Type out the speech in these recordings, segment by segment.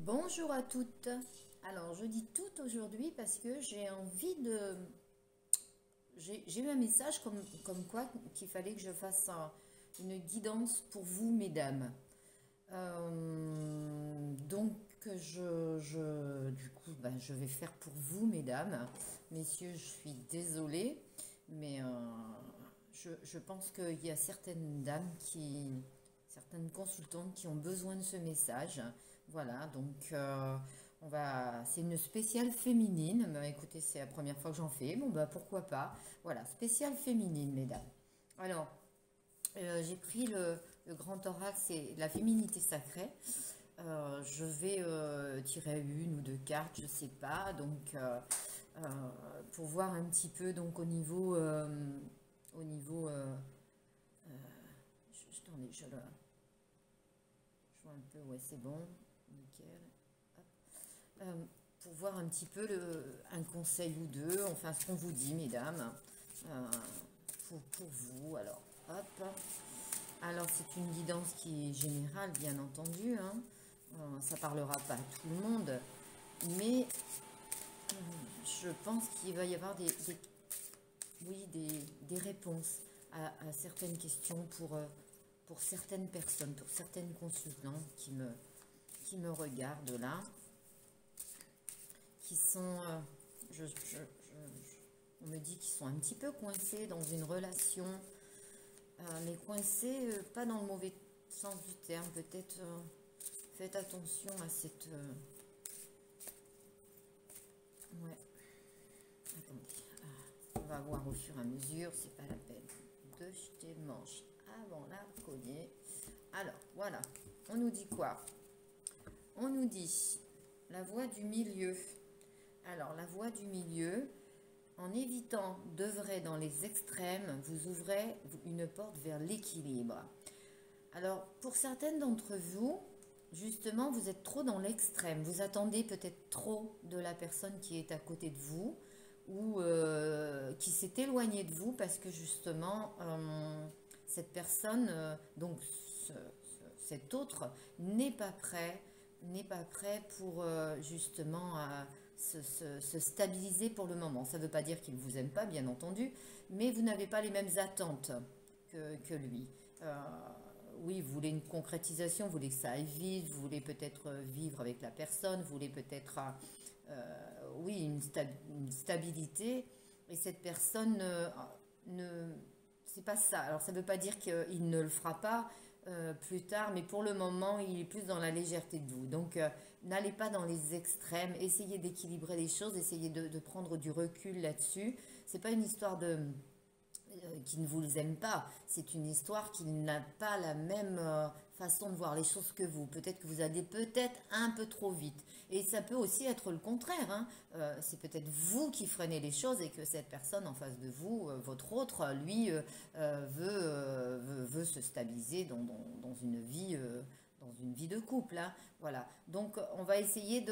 Bonjour à toutes. Alors, je dis toutes aujourd'hui parce que j'ai envie de... J'ai eu un message comme quoi qu'il fallait que je fasse une guidance pour vous, mesdames. Donc, du coup, je vais faire pour vous, mesdames. Messieurs, je suis désolée, mais je pense qu'il y a certaines dames certaines consultantes qui ont besoin de ce message. Voilà, donc c'est une spéciale féminine. Bah, écoutez, c'est la première fois que j'en fais. Bon, bah pourquoi pas. Voilà, spéciale féminine, mesdames. Alors, j'ai pris le grand oracle, c'est la féminité sacrée. Je vais tirer une ou deux cartes, je sais pas. Donc, euh, pour voir un petit peu donc au niveau, attendez, je vois un peu, ouais, c'est bon, nickel. Hop. Pour voir un petit peu un conseil ou deux, enfin ce qu'on vous dit, mesdames, euh, pour vous. Alors, hop. Alors, c'est une guidance qui est générale, bien entendu. Hein. Ça parlera pas à tout le monde, mais je pense qu'il va y avoir oui, des réponses à certaines questions pour certaines personnes, pour certaines consultantes qui me regardent là, qui sont, on me dit qu'ils sont un petit peu coincés dans une relation, mais coincés pas dans le mauvais sens du terme, peut-être faites attention à cette... ouais, attendez, on va voir au fur et à mesure, c'est pas la peine de jeter le manche avant la cognée. Alors, voilà, on nous dit quoi? On nous dit la voie du milieu. Alors, la voie du milieu, en évitant d'œuvrer dans les extrêmes, vous ouvrez une porte vers l'équilibre. Alors, pour certaines d'entre vous, justement, vous êtes trop dans l'extrême. Vous attendez peut-être trop de la personne qui est à côté de vous ou qui s'est éloignée de vous parce que justement, cette personne, cet autre, n'est pas prêt pour justement se stabiliser pour le moment. Ça ne veut pas dire qu'il ne vous aime pas, bien entendu, mais vous n'avez pas les mêmes attentes que lui. Euh, oui, vous voulez une concrétisation, vous voulez que ça aille vite, vous voulez peut-être vivre avec la personne, vous voulez peut-être, oui, une stabilité, et cette personne ne c'est pas ça. Alors ça ne veut pas dire qu'il ne le fera pas plus tard, mais pour le moment, il est plus dans la légèreté de vous. Donc, n'allez pas dans les extrêmes, essayez d'équilibrer les choses, essayez de prendre du recul là-dessus. C'est pas une histoire de qui ne vous aime pas, c'est une histoire qui n'a pas la même façon de voir les choses que vous. Peut-être que vous allez peut-être un peu trop vite. Et ça peut aussi être le contraire. Hein. C'est peut-être vous qui freinez les choses et que cette personne en face de vous, votre autre, lui, veut se stabiliser dans dans une vie de couple. Hein. Voilà. Donc, on va essayer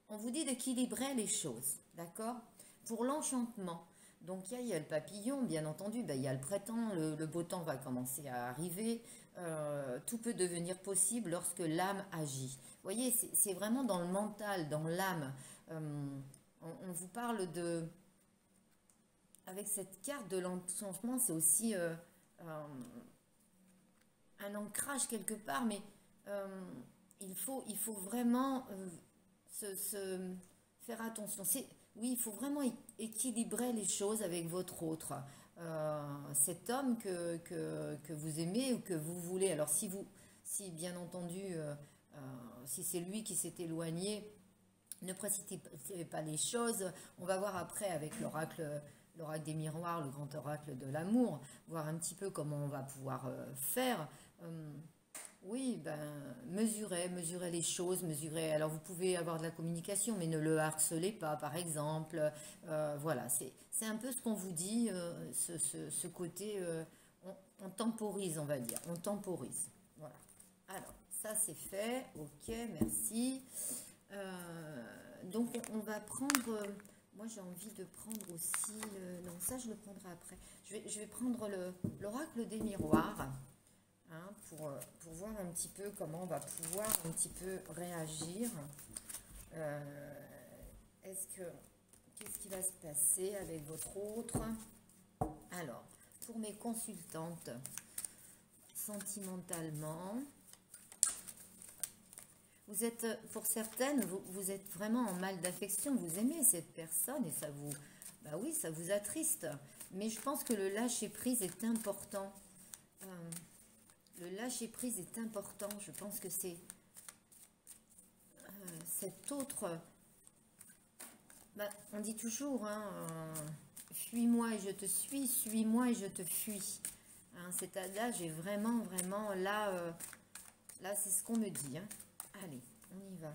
on vous dit d'équilibrer les choses. D'accord? Pour l'enchantement. Donc il y a le papillon, bien entendu, ben, il y a le printemps, le beau temps va commencer à arriver. Tout peut devenir possible lorsque l'âme agit. Vous voyez, c'est vraiment dans le mental, dans l'âme. On vous parle de... Avec cette carte de l'enchantement, c'est aussi un ancrage quelque part, mais euh, il faut vraiment faire attention. Oui, il faut vraiment équilibrer les choses avec votre autre. Cet homme que vous aimez ou que vous voulez. Alors si bien entendu, si c'est lui qui s'est éloigné, ne précipitez pas les choses. On va voir après avec l'oracle des miroirs, le grand oracle de l'amour, voir un petit peu comment on va pouvoir faire. Euh, oui, ben, mesurez les choses, mesurez. Alors, vous pouvez avoir de la communication, mais ne le harcelez pas, par exemple. Voilà, c'est un peu ce qu'on vous dit, ce côté, on temporise, on va dire. On temporise. Voilà. Alors, ça, c'est fait. Ok, merci. Donc, on va prendre. Moi, j'ai envie de prendre aussi. Non, ça, je le prendrai après. Je vais prendre l'oracle des miroirs. hein, pour voir un petit peu comment on va pouvoir un petit peu réagir. Est-ce que Qu'est-ce qui va se passer avec votre autre? Alors, pour mes consultantes, sentimentalement, vous êtes, pour certaines, vous êtes vraiment en mal d'affection, vous aimez cette personne et ça vous, bah oui, ça vous attriste. Mais je pense que le lâcher-prise est important. Euh, le lâcher-prise est important. Je pense que c'est cet autre. Bah, on dit toujours, hein, fuis-moi et je te suis-moi et je te fuis. Hein, là, j'ai vraiment, vraiment, là, c'est ce qu'on me dit. Hein. Allez, on y va.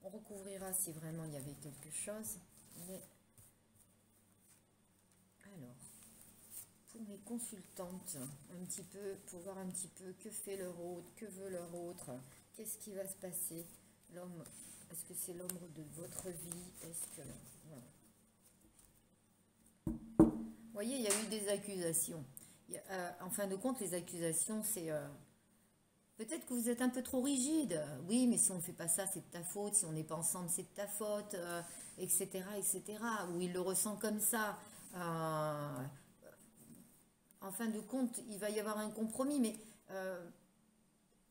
On recouvrira si vraiment il y avait quelque chose. Mais... Alors, pour mes consultantes, un petit peu, pour voir un petit peu que fait leur autre, que veut leur autre, qu'est-ce qui va se passer. L'homme, est-ce que c'est l'homme de votre vie? Est-ce que... Voilà. Vous voyez, il y a eu des accusations. En fin de compte, les accusations, c'est... peut-être que vous êtes un peu trop rigide. Oui, mais si on ne fait pas ça, c'est de ta faute. Si on n'est pas ensemble, c'est de ta faute, etc., etc. Ou il le ressent comme ça. En fin de compte, il va y avoir un compromis, mais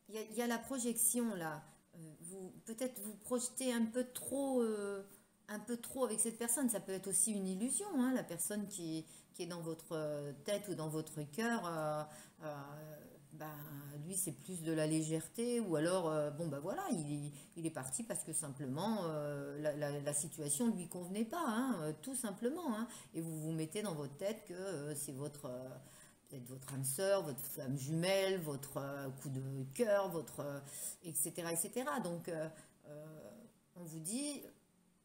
il y a la projection là. Peut-être vous projetez un peu trop avec cette personne. Ça peut être aussi une illusion, hein, la personne qui est dans votre tête ou dans votre cœur. Ben, lui, c'est plus de la légèreté, ou alors, bon, ben voilà, il est parti parce que simplement la situation ne lui convenait pas, hein, tout simplement. Hein, et vous vous mettez dans votre tête que c'est peut-être votre âme sœur, votre flamme jumelle, votre coup de cœur, votre etc., etc. Donc, on vous dit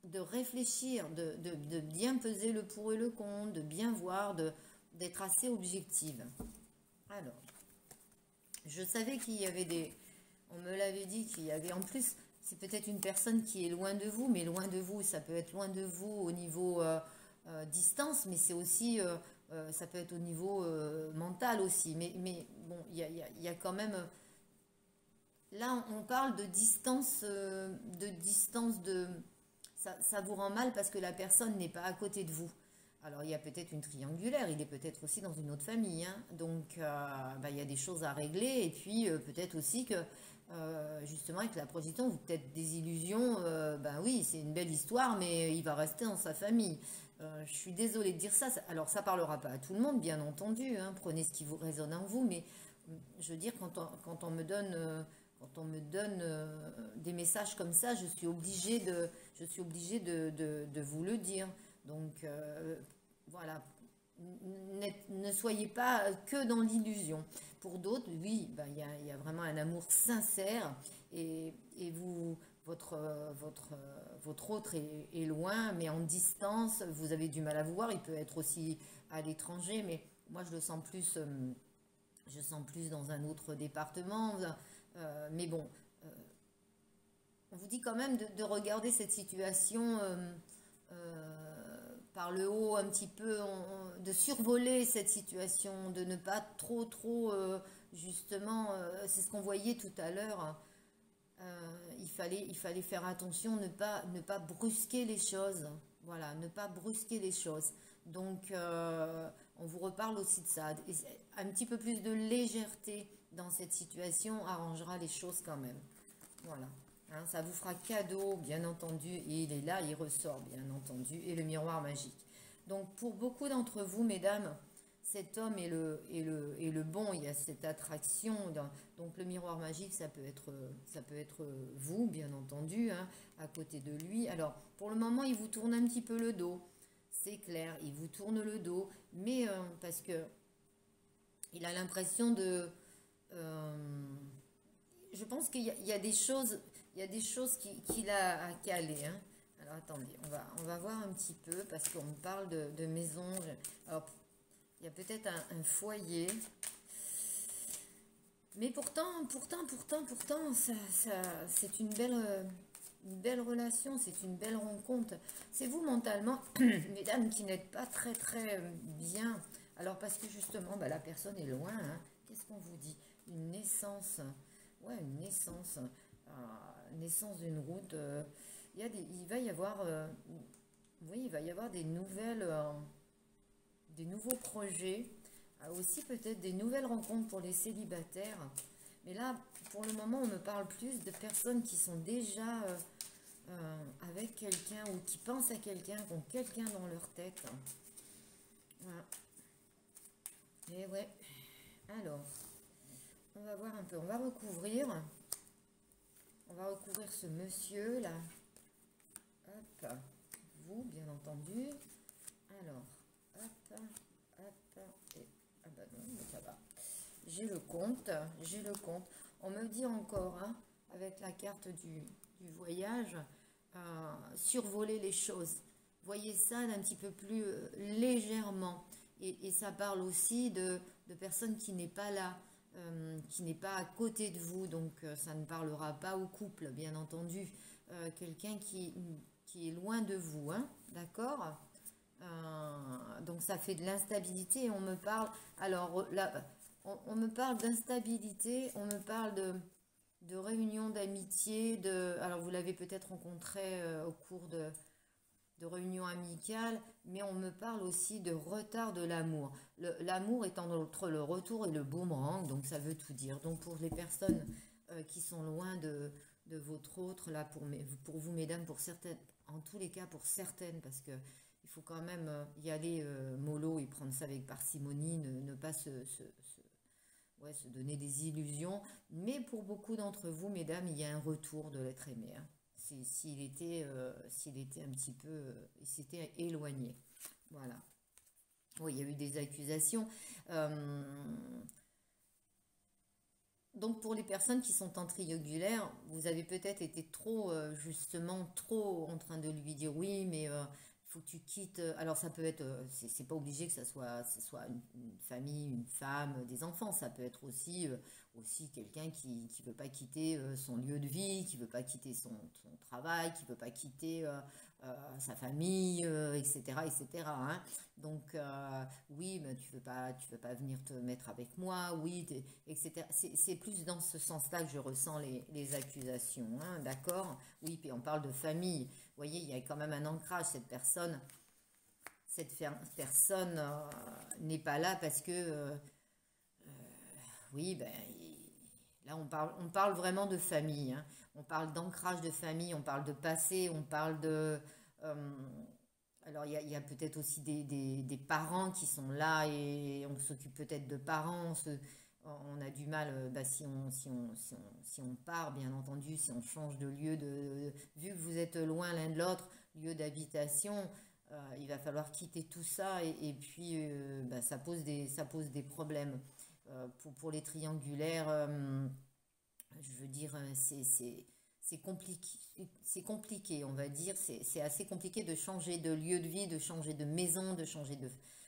de réfléchir, de bien peser le pour et le contre, de bien voir, d'être assez objective. Alors, je savais qu'il y avait des... On me l'avait dit qu'il y avait... En plus, c'est peut-être une personne qui est loin de vous, mais loin de vous, ça peut être loin de vous au niveau distance, mais c'est aussi... ça peut être au niveau mental aussi. Mais bon, il y a quand même... Là, on parle de distance, ça vous rend mal parce que la personne n'est pas à côté de vous. Alors, il y a peut-être une triangulaire, il est peut-être aussi dans une autre famille. Hein. Donc, bah, il y a des choses à régler. Et puis, peut-être aussi que, justement, avec la projection, vous peut-être des illusions. Ben oui, c'est une belle histoire, mais il va rester dans sa famille. Je suis désolée de dire ça. Alors, ça parlera pas à tout le monde, bien entendu. Hein. Prenez ce qui vous résonne en vous. Mais je veux dire, quand on me donne... des messages comme ça, je suis obligée de vous le dire. Donc, voilà, ne soyez pas que dans l'illusion. Pour d'autres, oui, ben, y a vraiment un amour sincère et vous, votre autre est loin, mais en distance, vous avez du mal à vous voir. Il peut être aussi à l'étranger, mais moi, je sens plus dans un autre département. Mais bon, on vous dit quand même de regarder cette situation par le haut un petit peu, de survoler cette situation, de ne pas trop, justement, c'est ce qu'on voyait tout à l'heure. Il fallait faire attention, ne pas brusquer les choses. Voilà, ne pas brusquer les choses. Donc, on vous reparle aussi de ça. Un petit peu plus de légèreté dans cette situation arrangera les choses quand même. Voilà. Hein, ça vous fera cadeau, bien entendu, et il est là, il ressort, bien entendu, et le miroir magique. Donc, pour beaucoup d'entre vous, mesdames, cet homme est le bon, il y a cette attraction. Donc, le miroir magique, ça peut être vous, bien entendu, hein, à côté de lui. Alors, pour le moment, il vous tourne un petit peu le dos. C'est clair, il vous tourne le dos, mais parce que il a l'impression de... euh, je pense qu'il y a des choses, qu'il a à caler. Hein. Alors attendez, on va voir un petit peu parce qu'on me parle de maison. Alors, il y a peut-être un foyer. Mais pourtant, c'est une belle relation, c'est une belle rencontre. C'est vous mentalement, mesdames, qui n'êtes pas très bien. Alors parce que justement, bah, la personne est loin. Hein. Qu'est-ce qu'on vous dit? Une naissance. Ouais, une naissance. Naissance d'une route. Il va y avoir... oui, il va y avoir des nouvelles... des nouveaux projets. Aussi peut-être des nouvelles rencontres pour les célibataires. Mais là, pour le moment, on me parle plus de personnes qui sont déjà avec quelqu'un ou qui pensent à quelqu'un, qui ont quelqu'un dans leur tête. Voilà. Et ouais. Alors, on va voir un peu. On va recouvrir. On va recouvrir ce monsieur là. Hop. Vous, bien entendu. Alors, hop, hop. Et, ah bah non, mais ça va. J'ai le compte. J'ai le compte. On me dit encore, hein, avec la carte du voyage, survoler les choses. Voyez ça d'un petit peu plus légèrement. Et ça parle aussi de personnes qui n'est pas là, qui n'est pas à côté de vous. Donc ça ne parlera pas au couple, bien entendu. Quelqu'un qui est loin de vous, hein, d'accord. Donc ça fait de l'instabilité. On me parle, alors là, on me parle d'instabilité, on me parle de réunions d'amitié, alors vous l'avez peut-être rencontré au cours de réunions amicales, mais on me parle aussi de retard de l'amour. L'amour étant entre le retour et le boomerang, donc ça veut tout dire. Donc pour les personnes qui sont loin de votre autre, là pour vous mesdames, pour certaines, en tous les cas pour certaines, parce que il faut quand même y aller mollo et prendre ça avec parcimonie, ne pas se donner des illusions. Mais pour beaucoup d'entre vous, mesdames, il y a un retour de l'être aimé, hein. S'il était un petit peu, il s'était éloigné. Voilà. Oui, il y a eu des accusations. Donc pour les personnes qui sont en triangulaire, vous avez peut-être été trop, justement, trop en train de lui dire oui, mais il faut que tu quittes. Alors ça peut être, c'est pas obligé que ce soit une famille, une femme, des enfants. Ça peut être aussi quelqu'un qui veut pas quitter son lieu de vie, qui veut pas quitter son travail, qui veut pas quitter sa famille, etc., etc., hein. Donc oui, mais tu veux pas venir te mettre avec moi, oui, etc. C'est plus dans ce sens-là que je ressens les accusations, hein, d'accord? Oui, puis on parle de famille. Vous voyez, il y a quand même un ancrage. Cette personne n'est pas là parce que, oui, ben, là on parle vraiment de famille, hein. On parle d'ancrage de famille, on parle de passé, on parle de... euh, alors il y a peut-être aussi des parents qui sont là et on s'occupe peut-être de parents, on a du mal, bah, si on part, bien entendu, si on change de lieu, vu que vous êtes loin l'un de l'autre, lieu d'habitation, il va falloir quitter tout ça et puis bah, ça pose des problèmes. Pour les triangulaires, je veux dire, c'est compliqué, on va dire. C'est assez compliqué de changer de lieu de vie, de changer de maison, de changer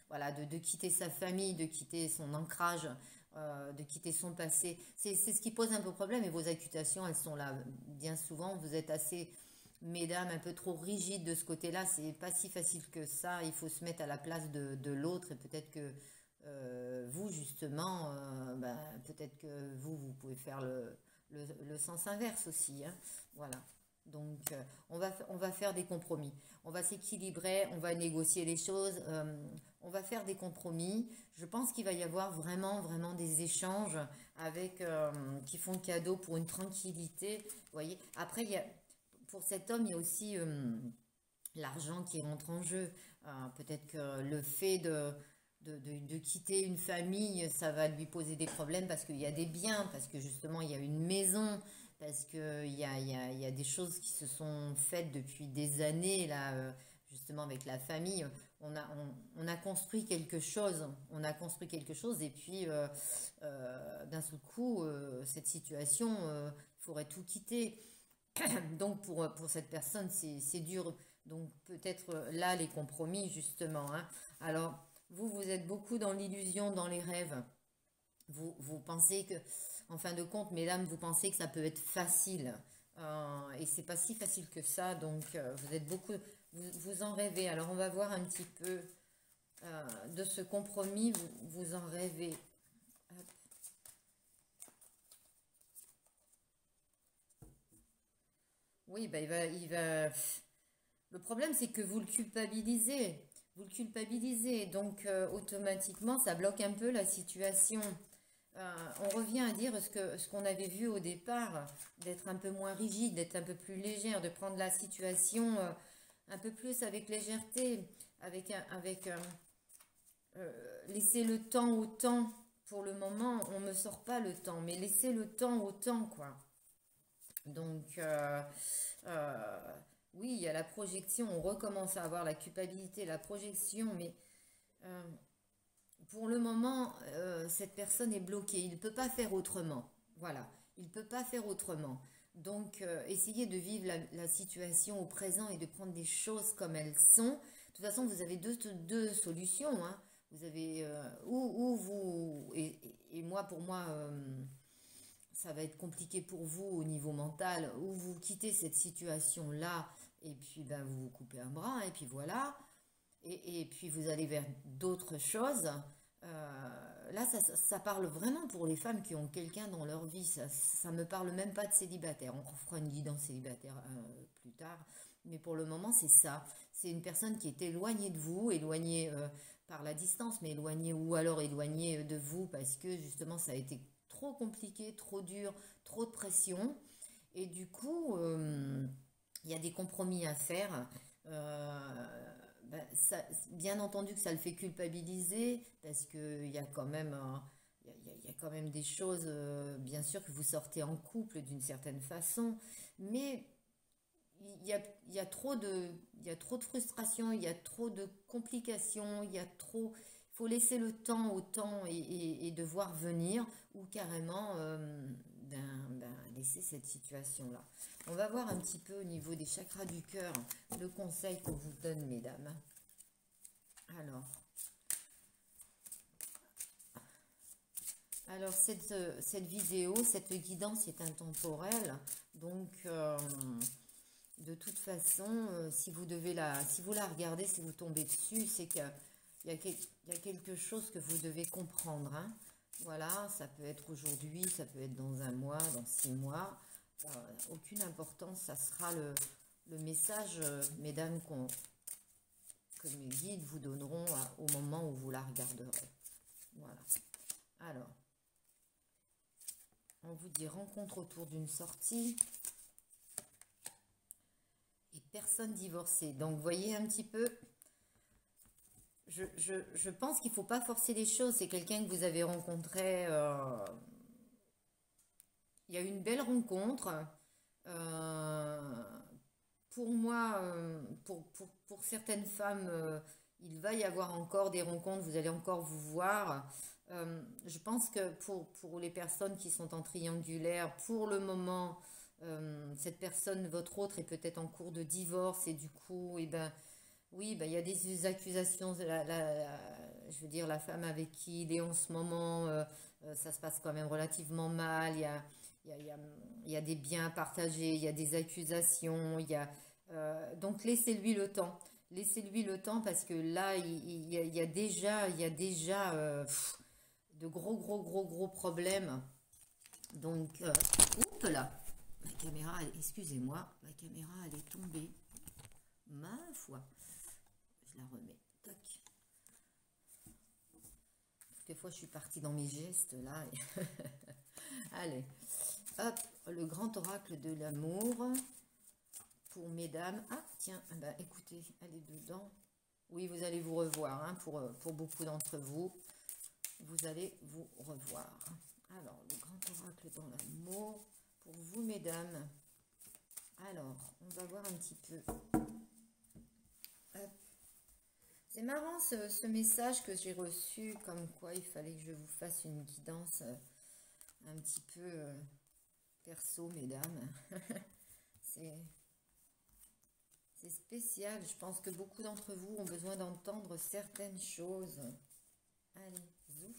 voilà, de quitter sa famille, de quitter son ancrage, de quitter son passé. C'est ce qui pose un peu problème et vos accusations, elles sont là. Bien souvent, vous êtes assez, mesdames, un peu trop rigides de ce côté-là. C'est pas si facile que ça. Il faut se mettre à la place de l'autre et peut-être que vous, justement, ben, peut-être que vous pouvez faire le sens inverse aussi, hein. Voilà. Donc, on va faire des compromis. On va s'équilibrer, on va négocier les choses, on va faire des compromis. Je pense qu'il va y avoir vraiment, vraiment des échanges qui font cadeau pour une tranquillité. Vous voyez. Après, pour cet homme, il y a aussi l'argent qui rentre en jeu. Peut-être que le fait de quitter une famille, ça va lui poser des problèmes parce qu'il y a des biens, parce que justement il y a une maison, parce qu'il y a des choses qui se sont faites depuis des années, là, justement avec la famille. On a construit quelque chose, et puis d'un seul coup, cette situation, il faudrait tout quitter. Donc pour cette personne, c'est dur. Donc peut-être là les compromis, justement, hein. Alors, vous êtes beaucoup dans l'illusion, dans les rêves. Vous pensez que, en fin de compte, mesdames, vous pensez que ça peut être facile. Et c'est pas si facile que ça. Donc, vous êtes beaucoup, vous en rêvez. Alors, on va voir un petit peu de ce compromis. Vous en rêvez. Hop. Oui, bah, Le problème, c'est que vous le culpabilisez. Vous le culpabilisez. Donc, automatiquement, ça bloque un peu la situation. On revient à dire ce qu'on avait vu au départ, d'être un peu moins rigide, d'être un peu plus légère, de prendre la situation un peu plus avec légèreté, laisser le temps au temps. Pour le moment, on ne me sort pas le temps, mais laisser le temps au temps, quoi. Donc, euh, oui, il y a la projection, on recommence à avoir la culpabilité, la projection, mais euh, pour le moment, cette personne est bloquée. Il ne peut pas faire autrement. Voilà, il ne peut pas faire autrement. Donc, essayez de vivre la situation au présent et de prendre des choses comme elles sont. De toute façon, vous avez deux solutions, hein. Vous avez ou vous et moi pour moi ça va être compliqué pour vous au niveau mental, ou vous quittez cette situation-là et puis ben vous vous coupez un bras et puis voilà. Et puis vous allez vers d'autres choses. Là, ça parle vraiment pour les femmes qui ont quelqu'un dans leur vie. Ça me parle même pas de célibataire. On fera une guidance célibataire plus tard. Mais pour le moment, c'est ça. C'est une personne qui est éloignée de vous, éloignée par la distance, mais éloignée ou alors éloignée de vous parce que justement ça a été trop compliqué, trop dur, trop de pression. Et du coup, il y a des compromis à faire. Bien entendu que ça le fait culpabiliser parce qu'il y a quand même il y a quand même des choses, bien sûr que vous sortez en couple d'une certaine façon, mais il y a il y a trop de frustration, il y a trop de complications, il faut laisser le temps au temps et de voir venir ou carrément laisser cette situation-là. On va voir un petit peu au niveau des chakras du cœur le conseil qu'on vous donne, mesdames. Alors, cette vidéo, cette guidance est intemporelle, donc de toute façon, si vous la regardez, si vous tombez dessus, c'est qu'il y a quelque chose que vous devez comprendre, hein. Voilà, ça peut être aujourd'hui, ça peut être dans un mois, dans 6 mois. Aucune importance, ça sera le message, mesdames, que mes guides vous donneront au moment où vous la regarderez. Voilà. Alors, on vous dit rencontre autour d'une sortie et personne divorcée. Donc, voyez un petit peu, je pense qu'il ne faut pas forcer les choses. C'est quelqu'un que vous avez rencontré. Il y a eu une belle rencontre. Euh, pour moi, pour certaines femmes, il va y avoir encore des rencontres, vous allez encore vous voir. Je pense que pour les personnes qui sont en triangulaire, pour le moment, cette personne, votre autre, est peut-être en cours de divorce et du coup, eh ben, oui, ben, il y a des accusations. Je veux dire, la femme avec qui il est en ce moment, ça se passe quand même relativement mal. Il y a, il y a- il y a des biens partagés, il y a des accusations, donc laissez-lui le temps. Laissez-lui le temps parce que là, il y a déjà de gros problèmes. Donc, oups là, excusez-moi, ma caméra, elle est tombée. Ma foi, je la remets. Tac. Quelquefois, je suis partie dans mes gestes là. Allez, hop, le grand oracle de l'amour pour mesdames. Ah, tiens, bah, écoutez, elle est dedans. Oui, vous allez vous revoir, hein, pour beaucoup d'entre vous. Vous allez vous revoir. Alors, le grand oracle dans l'amour pour vous, mesdames. Alors, on va voir un petit peu. Hop. C'est marrant ce message que j'ai reçu, comme quoi il fallait que je vous fasse une guidance un petit peu perso, mesdames. C'est spécial. Je pense que beaucoup d'entre vous ont besoin d'entendre certaines choses. Allez, zouf.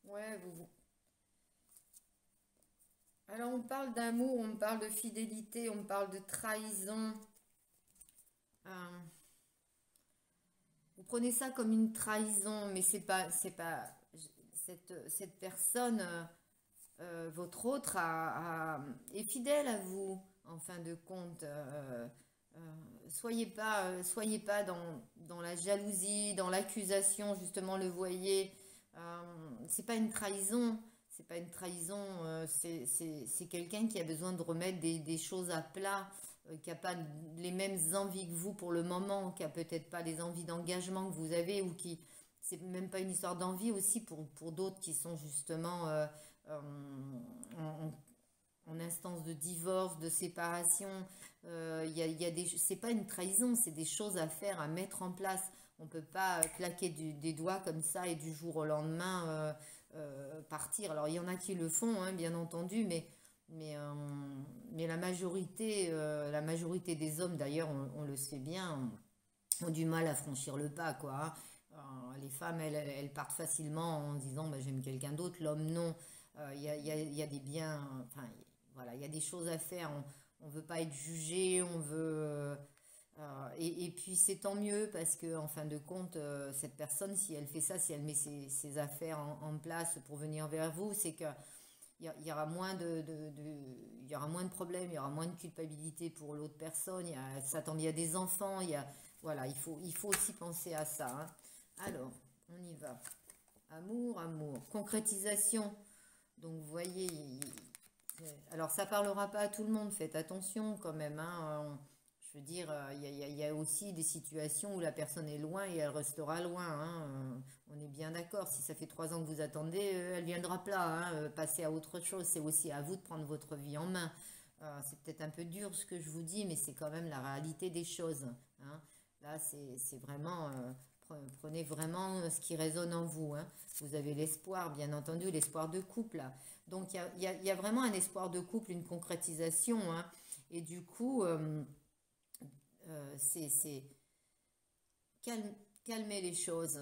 Ouais, Alors, on parle d'amour, on parle de fidélité, on parle de trahison. Euh, Vous prenez ça comme une trahison, mais c'est pas. cette personne, votre autre, est fidèle à vous, en fin de compte. Soyez pas dans la jalousie, dans l'accusation, justement, le voyez. C'est pas une trahison. C'est pas une trahison, c'est quelqu'un qui a besoin de remettre des choses à plat, qui n'a pas les mêmes envies que vous pour le moment, qui a peut-être pas les envies d'engagement que vous avez, ou qui, c'est même pas une histoire d'envie aussi pour d'autres qui sont justement en, en instance de divorce, de séparation. C'est pas une trahison, c'est des choses à faire, à mettre en place. On peut pas claquer des doigts comme ça et du jour au lendemain partir. Alors il y en a qui le font, hein, bien entendu, mais, euh, mais la majorité des hommes, d'ailleurs, on le sait bien, ont du mal à franchir le pas, quoi, hein. Les femmes, elles partent facilement en disant bah, j'aime quelqu'un d'autre. L'homme, non. Il y a des biens, enfin, voilà, il y a des choses à faire. On veut pas être jugé, on veut. Et puis c'est tant mieux parce que en fin de compte, cette personne, si elle fait ça, si elle met ses affaires en place pour venir vers vous, c'est que il y aura moins il y aura moins de problèmes, il y aura moins de culpabilité pour l'autre personne. Ça tombe, il y a des enfants, voilà, il faut aussi penser à ça, hein. Alors, on y va. Amour, amour. Concrétisation. Donc, vous voyez, alors ça parlera pas à tout le monde, faites attention quand même, hein. Je veux dire, il y a aussi des situations où la personne est loin et elle restera loin, hein. On est bien d'accord. Si ça fait 3 ans que vous attendez, elle viendra pas, hein. Passer à autre chose. C'est aussi à vous de prendre votre vie en main. C'est peut-être un peu dur ce que je vous dis, mais c'est quand même la réalité des choses, hein. Là, c'est vraiment, prenez vraiment ce qui résonne en vous, hein. Vous avez l'espoir, bien entendu, l'espoir de couple, là. Donc, il y a vraiment un espoir de couple, une concrétisation, hein. Et du coup, c'est calmer les choses.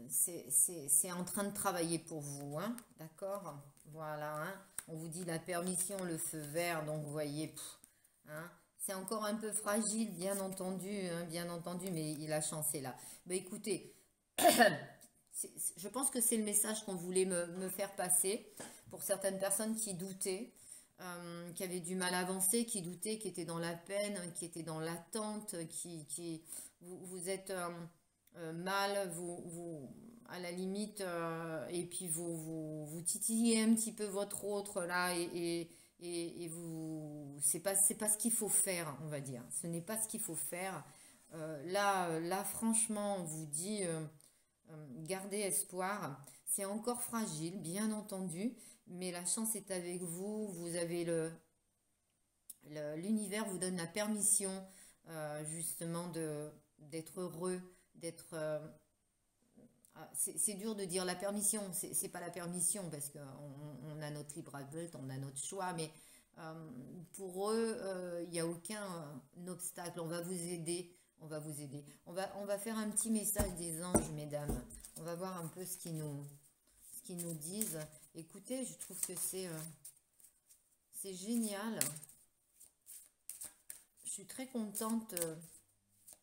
C'est en train de travailler pour vous, hein. D'accord? Voilà, hein. On vous dit la permission, le feu vert, donc vous voyez, hein. C'est encore un peu fragile, bien entendu, mais la chance est là. Mais écoutez, je pense que c'est le message qu'on voulait me faire passer pour certaines personnes qui doutaient, qui avaient du mal à avancer, qui doutaient, qui étaient dans la peine, qui étaient dans l'attente, vous êtes mal, à la limite, et puis vous titillez un petit peu votre autre là, et c'est pas ce qu'il faut faire, on va dire. Ce n'est pas ce qu'il faut faire. Là, franchement, on vous dit. Gardez espoir. C'est encore fragile, bien entendu, mais la chance est avec vous. Vous avez l'univers vous donne la permission justement d'être heureux, d'être. C'est dur de dire la permission. C'est pas la permission parce qu'on a notre libre arbitre, on a notre choix, mais pour eux, il n'y a aucun obstacle. On va vous aider. On va vous aider. On va faire un petit message des anges, mesdames. On va voir un peu ce qu'ils nous disent. Écoutez, je trouve que c'est génial. Je suis très contente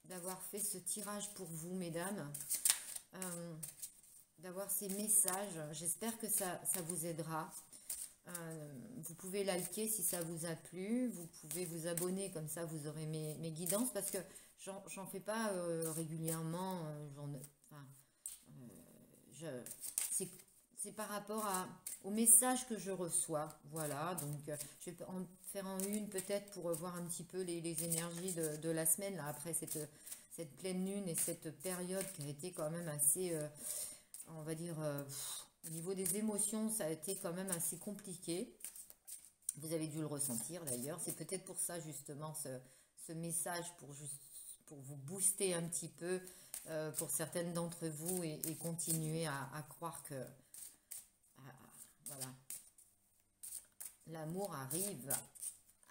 d'avoir fait ce tirage pour vous, mesdames. D'avoir ces messages. J'espère que ça vous aidera. Vous pouvez liker si ça vous a plu. Vous pouvez vous abonner, comme ça vous aurez mes guidances. Parce que j'en fais pas régulièrement. Enfin, c'est par rapport au message que je reçois. Voilà, donc je vais en faire en une peut-être pour voir un petit peu les énergies de la semaine, là, après cette pleine lune et cette période qui a été quand même assez, on va dire, au niveau des émotions, ça a été quand même assez compliqué. Vous avez dû le ressentir d'ailleurs. C'est peut-être pour ça justement ce message pour vous booster un petit peu pour certaines d'entre vous et continuer à croire que voilà, l'amour arrive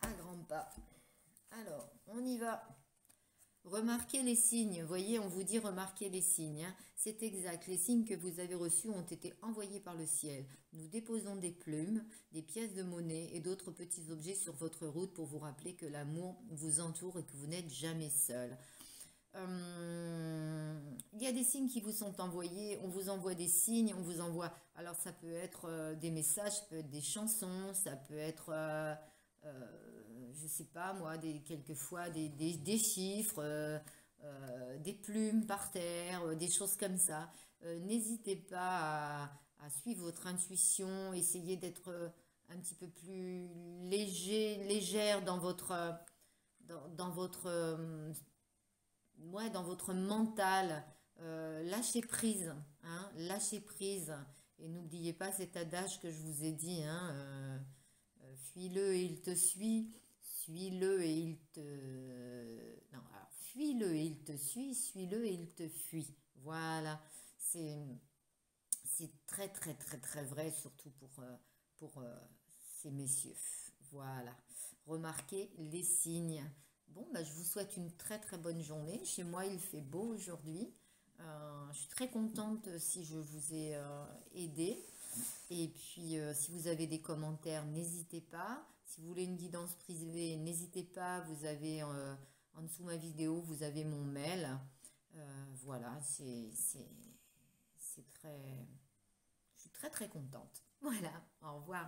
à grands pas. Alors, on y va. Remarquez les signes. Vous voyez, on vous dit remarquez les signes, hein. C'est exact. Les signes que vous avez reçus ont été envoyés par le ciel. Nous déposons des plumes, des pièces de monnaie et d'autres petits objets sur votre route pour vous rappeler que l'amour vous entoure et que vous n'êtes jamais seul. Il y a des signes qui vous sont envoyés, on vous envoie des signes, on vous envoie. Alors ça peut être des messages, ça peut être des chansons, ça peut être, je sais pas moi, quelquefois des chiffres, des plumes par terre, des choses comme ça. N'hésitez pas à suivre votre intuition, essayez d'être un petit peu plus légère dans votre ouais, dans votre mental, lâchez prise, hein, lâchez prise. Et n'oubliez pas cet adage que je vous ai dit, hein, fuis-le et il te suit, suis-le et il te... Non, alors, fuis-le et il te suit, suis-le et il te fuit. Voilà, c'est c'est très très très très vrai, surtout pour ces messieurs. Voilà. Remarquez les signes. Bon, bah, je vous souhaite une très très bonne journée. Chez moi, il fait beau aujourd'hui. Je suis très contente si je vous ai aidé. Et puis, si vous avez des commentaires, n'hésitez pas. Si vous voulez une guidance privée, n'hésitez pas. Vous avez en dessous de ma vidéo, vous avez mon mail. Voilà, c'est très... Je suis très très contente. Voilà, au revoir.